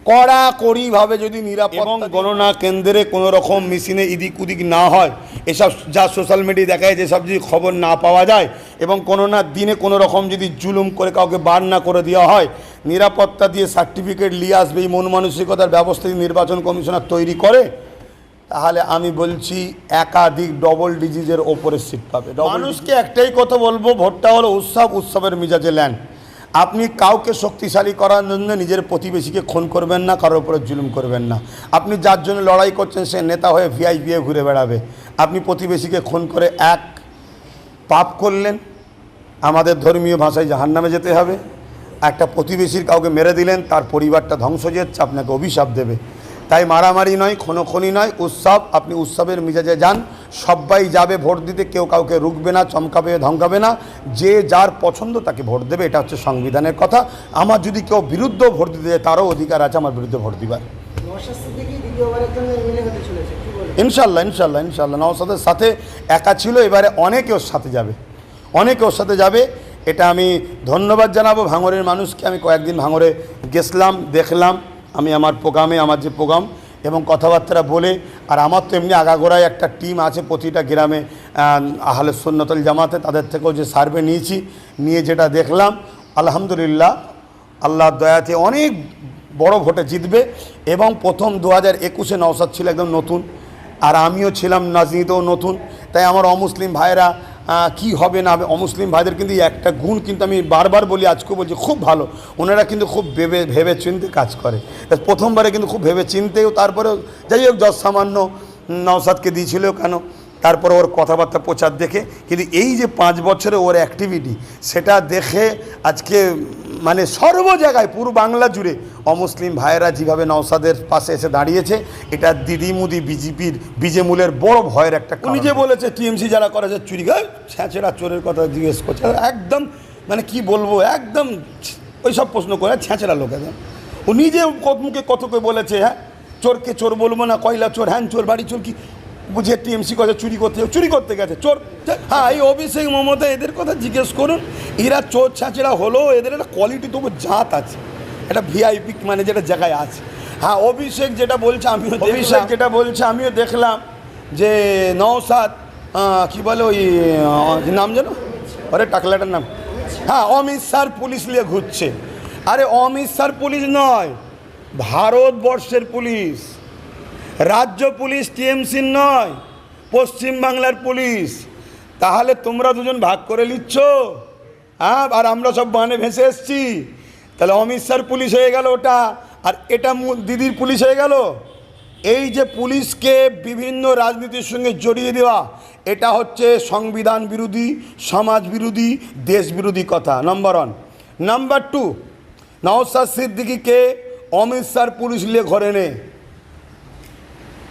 কড়াকড়িভাবে যদি নিরাপত্তা এবং গণনা কেন্দ্রে কোনো রকম মেশিনে এদিক উদিক না হয়, এসব যা সোশ্যাল মিডিয়ায় দেখায় যেসব যদি খবর না পাওয়া যায়, এবং গণনার দিনে কোনো রকম যদি জুলুম করে কাউকে বার না করে দেওয়া হয়, নিরাপত্তা দিয়ে সার্টিফিকেট নিয়ে আসবে, এই মন মানসিকতার ব্যবস্থা যদি নির্বাচন কমিশনার তৈরি করে, তাহলে আমি বলছি একাধিক ডবল ডিজিটের ওপরে সিট পাবে। মানুষকে একটাই কথা বলবো, ভোটটা হলো উৎসব, উৎসবের মিজাজে নেন। আপনি কাউকে শক্তিশালী করার জন্য নিজের প্রতিবেশীকে খুন করবেন না, কারোর উপরে জুলুম করবেন না। আপনি যার জন্য লড়াই করছেন সে নেতা হয়ে ভিআইপি ঘুরে বেড়াবে, আপনি প্রতিবেশীকে খুন করে এক পাপ করলেন, আমাদের ধর্মীয় ভাষায় জাহান্নামে যেতে হবে। একটা প্রতিবেশীর কাউকে মেরে দিলেন, তার পরিবারটা ধ্বংস হয়ে যাচ্ছে, আপনাকে অভিশাপ দেবে। তাই মারামারি নয়, খুনোখুনি নয়, উৎসব। আপনি উৎসবের মিজাজে যান, সবাই যাবে ভোট দিতে, কেউ কাউকে রুখবে না, চমকাবে, ধমকাবে না। যে যার পছন্দ তাকে ভোট দেবে, এটা হচ্ছে সংবিধানের কথা। আমার যদি কেউ বিরুদ্ধ ভোট দিতে যায়, তারও অধিকার আছে আমার বিরুদ্ধে ভোট দিবার। ইনশাল্লাহ ইনশাল্লাহ ইনশাল্লাহ নওশাদের সাথে একা ছিল, এবারে অনেকে ওর সাথে যাবে, অনেকে ওর সাথে যাবে। এটা আমি ধন্যবাদ জানাবো ভাঙড়ের মানুষকে। আমি কয়েকদিন ভাঙড়ে গেছিলাম, দেখলাম। আমি আমার প্রোগ্রামে, আমার যে প্রোগ্রাম এবং কথাবার্তা বলে, আর আমার তো এমনি আগাগোড়ায় একটা টিম আছে প্রতিটা গ্রামে আহলে সুন্নাতুল জামাতে, তাদের থেকেও যে সার্ভে নিয়েছি, নিয়ে যেটা দেখলাম, আলহামদুলিল্লাহ আল্লাহর দয়াতে অনেক বড় ভোটে জিতবে। এবং প্রথম 2021-এ নওশাদ ছিল একদম নতুন, আর আমিও ছিলাম রাজনীতিতেও নতুন। তাই আমার অমুসলিম ভাইয়েরা কি হবে না হবে, অমুসলিম ভাইদের কিন্তু একটা গুণ কিন্তু আমি বারবার বলি, আজকেও বলছি, খুব ভালো। ওনারা কিন্তু খুব ভেবে চিনতে কাজ করে। প্রথমবারে কিন্তু খুব ভেবে চিনতেও, তারপরেও যাই হোক যত সামান্য নওশাদকে দিয়েছিল কেন, তারপরে ওর কথাবার্তা প্রচার দেখে, কিন্তু এই যে 5 বছরে ওর অ্যাক্টিভিটি, সেটা দেখে আজকে মানে সর্ব জায়গায় পুরো বাংলা জুড়ে অমুসলিম ভাইয়েরা যেভাবে নওশাদের পাশে এসে দাঁড়িয়েছে, এটা দিদিমুদি বিজেপির বিজেমূলের বড় ভয়ের একটা। উনি যে বলেছে টিএমসি যারা করেছে চুরি, ছ্যাঁচেরা চোরের কথা জিজ্ঞেস করছে, একদম মানে কি বলবো, একদম ওই সব প্রশ্ন করে ছ্যাঁচেরা লোক। একদম ও নিজে মুখে কতকে বলেছে, হ্যাঁ চোরকে চোর বলবো না, কয়লা চোর, হ্যান চোর, বাড়ি চোর, কি বুঝে টিএমসি কথা চুরি করতে গেছে চোর। হ্যাঁ, এই অভিষেক মমতা এদের কথা জিজ্ঞেস করুন, এরা চোর ছাঁচেরা হলো, এদের একটা কোয়ালিটি তবু জাত আছে, একটা ভিআইপি মানে যেটা জায়গায় আছে। হ্যাঁ, অভিষেক যেটা বলছে আমিও দেখলাম যে নওশাদ কি বলে ওই নাম যেন, আরে টাকলাটার নাম, হ্যাঁ অমিত শাহ পুলিশ নিয়ে ঘুরছে। আরে অমিত শাহ পুলিশ নয়, ভারতবর্ষের পুলিশ, রাজ্য পুলিশ, টিএমসির নয়, পশ্চিমবাংলার পুলিশ। তাহলে তোমরা দুজন ভাগ করে নিচ্ছ, হ্যাঁ, আর আমরা সব বানে ভেসে এসছি। তাহলে অমিত শাহর পুলিশ হয়ে গেল ওটা, আর এটা দিদির পুলিশ হয়ে গেল। এই যে পুলিশকে বিভিন্ন রাজনীতির সঙ্গে জড়িয়ে দেওয়া, এটা হচ্ছে সংবিধান বিরোধী, সমাজ বিরোধী, দেশ বিরোধী কথা, নম্বর 1। নম্বর 2, নওশাদ সিদ্দিকীকে অমিত শাহর পুলিশ নিয়ে ঘরে নে।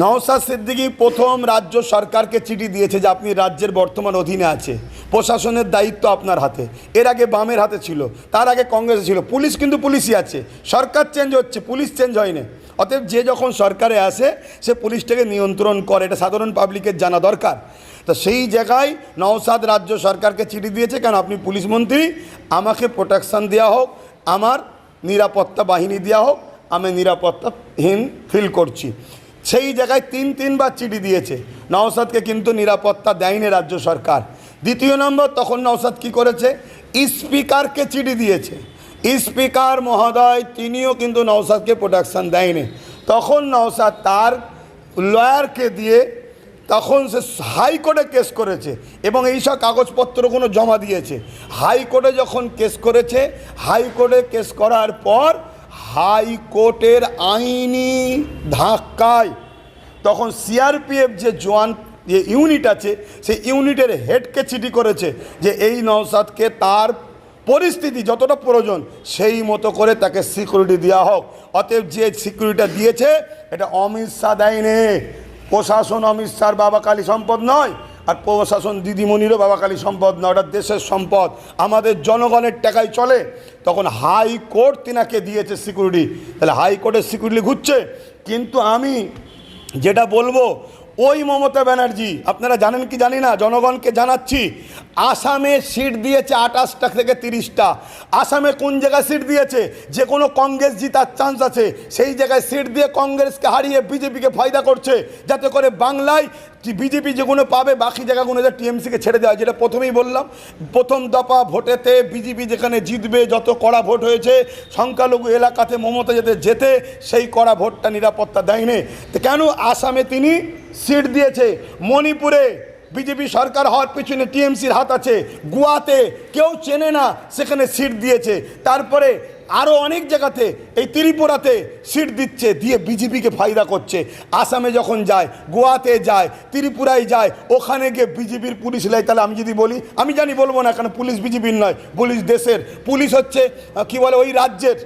নওশাদ সিদ্দিকী প্রথম রাজ্য সরকারকে চিঠি দিয়েছে যে আপনি রাজ্যের বর্তমান অধীনে আছে, প্রশাসনের দায়িত্ব আপনার হাতে। এর আগে বামের হাতে ছিল, তার আগে কংগ্রেসে ছিল। পুলিশ কিন্তু পুলিশই আছে, সরকার চেঞ্জ হচ্ছে, পুলিশ চেঞ্জ হয়নি। অতএব যে যখন সরকারে আসে সে পুলিশটাকে নিয়ন্ত্রণ করে, এটা সাধারণ পাবলিকের জানা দরকার। তো সেই জায়গায় নওশাদ রাজ্য সরকারকে চিঠি দিয়েছে, কেন আপনি পুলিশ মন্ত্রী, আমাকে প্রোটেকশান দেওয়া হোক, আমার নিরাপত্তা বাহিনী দেওয়া হোক, আমি নিরাপত্তাহীন ফিল করছি। সেই জায়গায় 3বার চিঠি দিয়েছে নওশাদকে, কিন্তু নিরাপত্তা দেয়নি রাজ্য সরকার। দ্বিতীয় নম্বর, তখন নওশাদ কী করেছে, স্পিকারকে চিঠি দিয়েছে। স্পিকার মহোদয় তিনিও কিন্তু নওশাদকে প্রোটেকশান দেয়নি। তখন নওশাদ তার লয়ারকে দিয়ে তখন সে হাইকোর্টে কেস করেছে, এবং এইসব কাগজপত্রগুলো জমা দিয়েছে। হাইকোর্টে যখন কেস করেছে, হাইকোর্টে কেস করার পর হাইকোর্টের আইনি ধাক্কায় তখন সিআরপিএফ যে জওয়ান যে ইউনিট আছে, সেই ইউনিটের হেডকে চিঠি করেছে যে এই নওশাদকে তার পরিস্থিতি যতটা প্রয়োজন সেই মতো করে তাকে সিকিউরিটি দেওয়া হোক। অতএব যে সিকিউরিটিটা দিয়েছে এটা অমিত শাহ দেয়নি। প্রশাসন অমিত শাহর বাবা কালী সম্পদ নয়, আর প্রশাসন দিদিমণিরও বাবা কালী সম্পদ নয়, ওটা দেশের সম্পদ, আমাদের জনগণের টাকায় চলে। তখন হাইকোর্ট তিনাকে দিয়েছে সিকিউরিটি, তাহলে হাইকোর্টের সিকিউরিটি ঘুরছে। কিন্তু আমি যেটা বলবো, ওই মমতা ব্যানার্জি, আপনারা জানেন কি জানি না, জনগণকে জানাচ্ছি, আসামে সিট দিয়েছে 28টা থেকে 30টা। আসামে কোন জায়গায় সিট দিয়েছে? যে কোনো কংগ্রেস জিতার চান্স আছে সেই জায়গায় সিট দিয়ে কংগ্রেসকে হারিয়ে বিজেপিকে ফায়দা করছে, যাতে করে বাংলায় বিজেপি যেগুলো পাবে বাকি জায়গাগুলো টিএমসিকে ছেড়ে দেওয়া। যেটা প্রথমেই বললাম, প্রথম দফা ভোটেতে বিজেপি যেখানে জিতবে, যত কড়া ভোট হয়েছে সংখ্যালঘু এলাকাতে মমতা যাতে জেতে, সেই কড়া ভোটটা নিরাপত্তা দেয়নি। তো কেন আসামে তিনি সিট দিয়েছে? মণিপুরে বিজেপি সরকার হওয়ার পিছনে টিএমসির হাত আছে। গোয়াতে কেউ চেনে না, সেখানে সিট দিয়েছে। তারপরে আরও অনেক জায়গাতে, এই ত্রিপুরাতে সিট দিচ্ছে, দিয়ে বিজেপিকে ফায়দা করছে। আসামে যখন যায়, গোয়াতে যায়, ত্রিপুরায় যায়, ওখানে গিয়ে বিজেপির পুলিশ লাই। তাহলে আমি যদি বলি, আমি জানি বলবো না, কারণ পুলিশ বিজেপির নয়, পুলিশ দেশের। পুলিশ হচ্ছে কি বলে ওই রাজ্যের,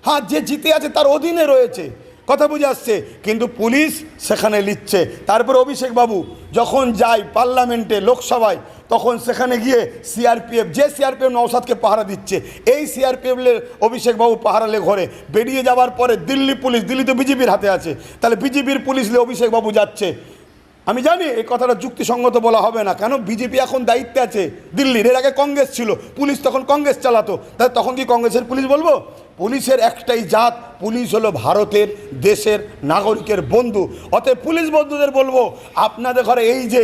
হ্যাঁ, যে জিতে আছে তার অধীনে রয়েছে, কথা বুঝে আসছে, কিন্তু পুলিশ সেখানে লিখছে। তারপরে অভিষেক বাবু যখন যায় পার্লামেন্টে, লোকসভায়, তখন সেখানে গিয়ে সিআরপিএফ, যে সিআরপিএফ নওশাদকে পাহারা দিচ্ছে, এই সিআরপিএফের অভিষেক বাবু পাহারালে ঘরে বেরিয়ে যাওয়ার পরে দিল্লি পুলিশ, দিল্লি তো বিজেপির হাতে আছে, তাহলে বিজেপির পুলিশ অভিষেক বাবু যাচ্ছে। আমি জানি এই কথাটা যুক্তিসঙ্গত বলা হবে না, কেন বিজেপি এখন দায়িত্বে আছে দিল্লির, এর আগে কংগ্রেস ছিল, পুলিশ তখন কংগ্রেস চালাতো, তাহলে তখন কি কংগ্রেসের পুলিশ বলবো? পুলিশের একটাই জাত, পুলিশ হলো ভারতের দেশের নাগরিকের বন্ধু। অতএব পুলিশ বন্ধুদের বলবো, আপনাদের ঘরে এই যে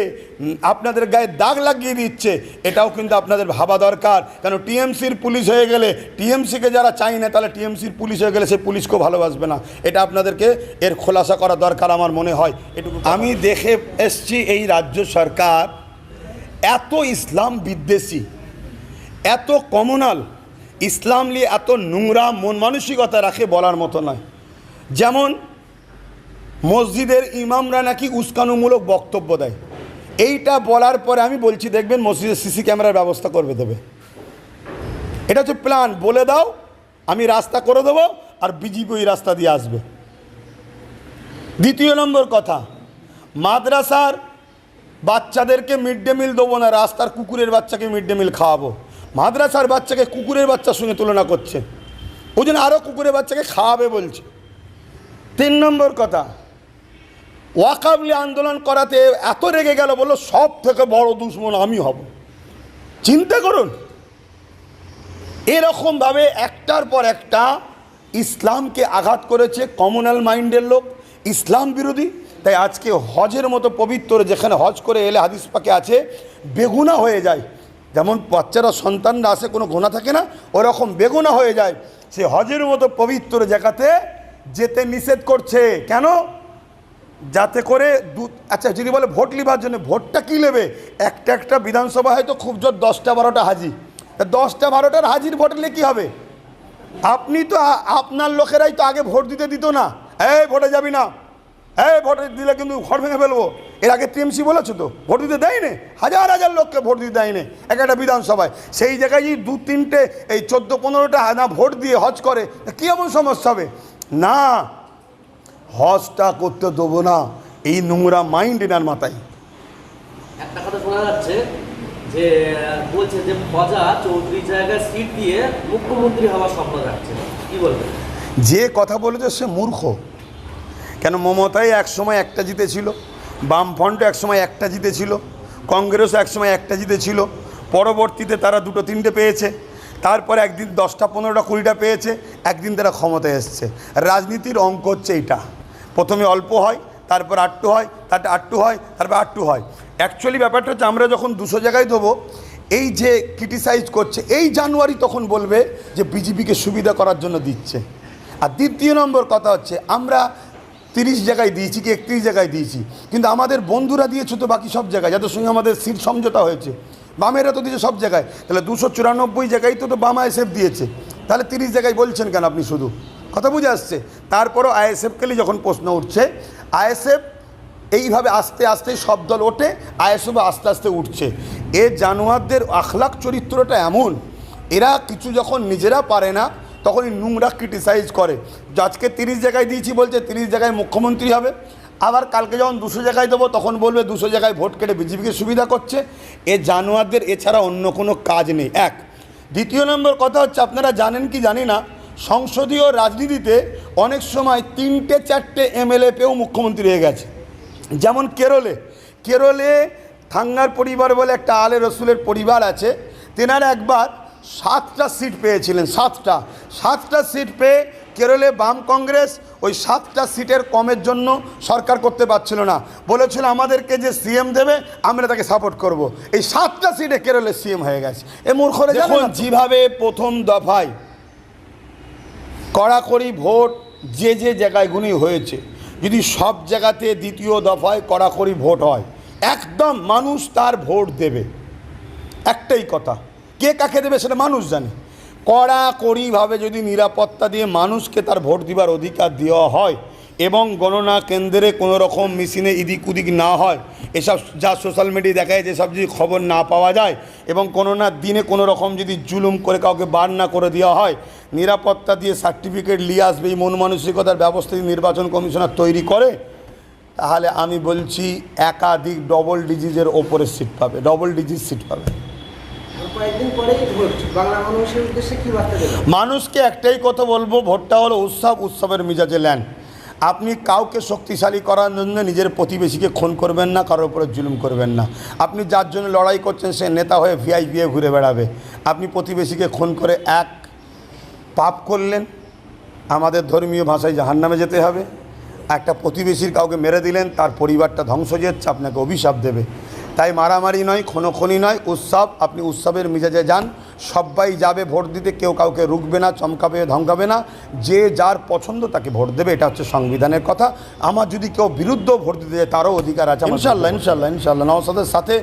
আপনাদের গায়ে দাগ লাগিয়ে দিচ্ছে, এটাও কিন্তু আপনাদের ভাবা দরকার। কেন টিএমসির পুলিশ হয়ে গেলে, টিএমসিকে যারা চাই না, তাহলে টিএমসির পুলিশ হয়ে গেলে সে পুলিশকেও ভালোবাসবে না। এটা আপনাদেরকে এর খোলাসা করা দরকার আমার মনে হয়। এটুকু আমি দেখে এসছি, এই রাজ্য সরকার এত ইসলাম বিদ্বেষী, এত কমিউনাল, ইসলাম নিয়ে এত নোংরা মন মানসিকতা রাখে বলার মতো নয়। যেমন মসজিদের ইমামরা নাকি উস্কানিমূলক বক্তব্য দেয়, এইটা বলার পরে আমি বলছি দেখবেন মসজিদের সিসি ক্যামেরার ব্যবস্থা করবে দেবে। এটা হচ্ছে প্ল্যান, বলে দাও আমি রাস্তা করে দেবো, আর বিজেপি ওই রাস্তা দিয়ে আসবে। দ্বিতীয় নম্বর কথা, মাদ্রাসার বাচ্চাদেরকে মিড ডে মিল দেবো না, রাস্তার কুকুরের বাচ্চাকে মিড ডে মিল খাওয়াবো। মাদ্রাসার বাচ্চাকে কুকুরের বাচ্চার সঙ্গে তুলনা করছে, ওই জন্য আরও কুকুরের বাচ্চাকে খাওয়াবে বলছে। 3 নম্বর কথা, ওয়াকাবলি আন্দোলন করাতে এত রেগে গেল, বললো সব থেকে বড় দুশ্মন আমি হব। চিন্তা করুন, এরকমভাবে একটার পর একটা ইসলামকে আঘাত করেছে কমিউনাল মাইন্ডের লোক, ইসলাম বিরোধী। তাই আজকে হজের মতো পবিত্র, যেখানে হজ করে এলে হাদিস পাকে আছে বেগুনা হয়ে যায়, যেমন বাচ্চারা সন্তানরা আসে কোনো গোনা থাকে না, ওরকম বেগুনা হয়ে যায়। সে হজের মতো পবিত্র জায়গাতে যেতে নিষেধ করছে। কেন? যাতে করে আচ্ছা যদি বলে ভোট লিবার জন্য, ভোটটা কী নেবে? একটা বিধানসভা হয়তো খুব জোর 10টা-12টা হাজি, 10টা-12টার হাজির ভোট নিলে কী হবে? আপনি তো আপনার লোকেরাই তো আগে ভোট দিত না, এই ভোটে যাবি না, এই ভোটে দিলে কিন্তু ঘর ভেঙে ফেলবো। এর আগে টিএমসি বলেছে তো ভোট দিতে দেয়নি, হাজার হাজার লোককে ভোট দিতে দেয়নি একটা বিধানসভায়। সেই জায়গায় 2-3টে এই 14-15টা না ভোট দিয়ে হজ করে, কী এমন সমস্যা হবে? না, হজটা করতে দেবো না, এই নোংরা মাইন্ড এনার মাথায়। একটা কথা শোনা যাচ্ছে যে বলছে যে ফজা চৌধুরী জায়গায় সিট দিয়ে মুখ্যমন্ত্রী হওয়ার স্বপ্ন রাখছে, কি বলবেন? যে কথা বলেছে সে মূর্খ। কেন মমতাই একসময় একটা জিতেছিল, বামফ্রন্টও একসময় একটা জিতেছিল, কংগ্রেসও একসময় একটা জিতেছিল, পরবর্তীতে তারা 2-3টে পেয়েছে, তারপরে একদিন 10টা-15টা-20টা পেয়েছে, একদিন তারা ক্ষমতায় এসছে। রাজনীতির অঙ্ক হচ্ছে এইটা, প্রথমে অল্প হয়, তারপর 8টু হয়, তারপর 8টু হয়, তারপর 8টু হয়। অ্যাকচুয়ালি ব্যাপারটা হচ্ছে আমরা যখন 200 জায়গায় দেবো, এই যে ক্রিটিসাইজ করছে, এই জানুয়ারি তখন বলবে যে বিজেপিকে সুবিধা করার জন্য দিচ্ছে। আর দ্বিতীয় নম্বর কথা হচ্ছে, আমরা 30 জায়গায় দিয়েছি কি 31 জায়গায় দিয়েছি, কিন্তু আমাদের বন্ধুরা দিয়েছে তো বাকি সব জায়গায়, যাদের সঙ্গে আমাদের সিট সমঝোতা হয়েছে। বামেরা তো দিয়েছে সব জায়গায়, তাহলে 294 জায়গায় তো বাম আইএসএফ দিয়েছে, তাহলে 30 জায়গায় বলছেন কেন আপনি? শুধু কথা বুঝে আসছে। তারপরও আইএসএফকে নিয়ে যখন প্রশ্ন উঠছে, আইএসএফ এইভাবে আস্তে আস্তে সব দল ওঠে, আইএসএফ আস্তে আস্তে উঠছে। এ জানোয়ারদের আখলাক চরিত্রটা এমন, এরা কিছু যখন নিজেরা পারে না তখন নোংরা ক্রিটিসাইজ করে। আজকে 30 জায়গায় দিয়েছি বলছে 30 জায়গায় মুখ্যমন্ত্রী হবে, আবার কালকে যখন 200 জায়গায় দেবো তখন বলবে 200 জায়গায় ভোট কেটে বিজেপিকে সুবিধা করছে। এ জানোয়ারদের এছাড়া অন্য কোনো কাজ নেই। এক। দ্বিতীয় নম্বর কথা হচ্ছে, আপনারা জানেন কি জানি না, সংসদীয় রাজনীতিতে অনেক সময় 3টে-4টে এমএলএ পেয়েও মুখ্যমন্ত্রী হয়ে গেছে। যেমন কেরলে থাঙ্গার পরিবার বলে একটা আলে রসুলের পরিবার আছে, তেনারা একবার 7টা সিট পেয়েছিলেন, 7টা সিট পেয়ে কেরলে বাম কংগ্রেস ওই 7টা সিটের কমের জন্য সরকার করতে পারছিল না, বলেছিল আমাদেরকে যে সিএম দেবে আমরা তাকে সাপোর্ট করব। এই 7টা সিটে কেরলে সিএম হয়ে গেছে। এ মূর্খরা দেখুন যেভাবে প্রথম দফায় কড়াকড়ি ভোট যে জায়গায়গুলি হয়েছে, যদি সব জায়গাতে দ্বিতীয় দফায় কড়াকড়ি ভোট হয়, একদম মানুষ তার ভোট দেবে। একটাই কথা, কে কাকে দেবে সেটা মানুষ জানে। কড়াকড়িভাবে যদি নিরাপত্তা দিয়ে মানুষকে তার ভোট দিবার অধিকার দেওয়া হয় এবং গণনা কেন্দ্রে কোনো রকম মেশিনে ইদিক উদিক না হয়, এসব যা সোশ্যাল মিডিয়ায় দেখা যায় যেসব যদি খবর না পাওয়া যায়, এবং গণনার দিনে কোনো রকম যদি জুলুম করে কাউকে বার না করে দেওয়া হয়, নিরাপত্তা দিয়ে সার্টিফিকেট নিয়ে আসবে, এই মন মানসিকতার ব্যবস্থা যদি নির্বাচন কমিশনার তৈরি করে, তাহলে আমি বলছি একাধিক ডবল ডিজিটের ওপরে সিট পাবে, ডবল ডিজিট সিট পাবে। কয়েকদিন পরেই ভোট, বাংলা মানুষের উদ্দেশ্যে কি বার্তা দেবেন? মানুষকে একটাই কথা বলবো, ভোটটা হলো উৎসবের মিজাজে নেন। আপনি কাউকে শক্তিশালী করার জন্য নিজের প্রতিবেশীকে খুন করবেন না, কারোর উপরে জুলুম করবেন না। আপনি যার জন্য লড়াই করছেন সে নেতা হয়ে ভিআইপি ঘুরে বেড়াবে, আপনি প্রতিবেশীকে খুন করে এক পাপ করলেন, আমাদের ধর্মীয় ভাষায় জাহান্নামে যেতে হবে। একটা প্রতিবেশীর কাউকে মেরে দিলেন, তার পরিবারটা ধ্বংস যাচ্ছে, আপনাকে অভিশাপ দেবে। তাই মারামারি নয়, খুনোখুনি নয়, উৎসব। আপনি উৎসবের মিজাজে যান, সবাই যাবে ভোট দিতে, কেউ কাউকে রুখবে না, চমকাবে, ধমকাবে না, যে যার পছন্দ তাকে ভোট দেবে, এটা হচ্ছে সংবিধানের কথা। আমার যদি কেউ বিরুদ্ধ ভোট দিতে যায় তারও অধিকার আছে। ইনশাল্লাহ নওশাদের সাথে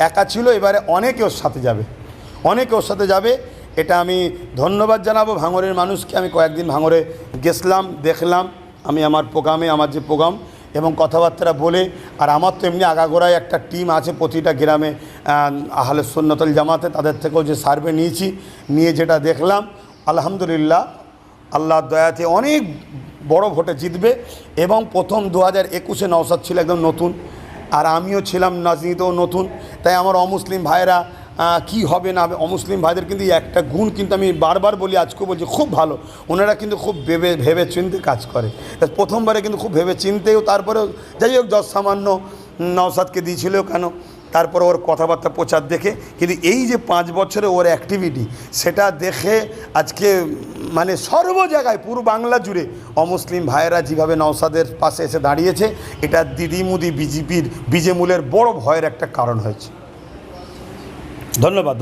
একা ছিল, এবারে অনেকে ওর সাথে যাবে, এটা আমি ধন্যবাদ জানাবো ভাঙড়ের মানুষকে। আমি কয়েকদিন ভাঙড়ে গেছিলাম, দেখলাম, আমি আমার প্রোগ্রামে আমার যে প্রোগ্রাম এবং কথাবার্তা বলে, আর আমার তো এমনি আগাগোড়ায় একটা টিম আছে প্রতিটা গ্রামে আহলে সুন্নাতুল জামাতে, তাদের থেকেও যে সার্ভে নিয়ে যেটা দেখলাম, আলহামদুলিল্লাহ আল্লাহর দয়াতে অনেক বড় ভোটে জিতবে। এবং প্রথম 2021-এ নওশাদ ছিল একদম নতুন, আর আমিও ছিলাম রাজনীতিতেও নতুন, তাই আমার অমুসলিম ভাইয়েরা কি হবে না হবে, অমুসলিম ভাইদের কিন্তু একটা গুণ কিন্তু আমি বারবার বলি, আজকেও বলছি, খুব ভালো। ওনারা কিন্তু খুব ভেবে চিন্তে কাজ করে। প্রথমবারে কিন্তু খুব ভেবে চিন্তেও, তারপরেও যাই হোক যত সামান্য নওশাদকে দিয়েছিল কেন, তারপরে ওর কথাবার্তা প্রচার দেখে, কিন্তু এই যে 5 বছরে ওর অ্যাক্টিভিটি, সেটা দেখে আজকে মানে সর্ব জায়গায় পুরো বাংলা জুড়ে অমুসলিম ভাইয়েরা যেভাবে নওশাদের পাশে এসে দাঁড়িয়েছে, এটা দিদিমুদি বিজেপির বীজেমূলের বড় ভয়ের একটা কারণ হয়েছে। ধন্যবাদ।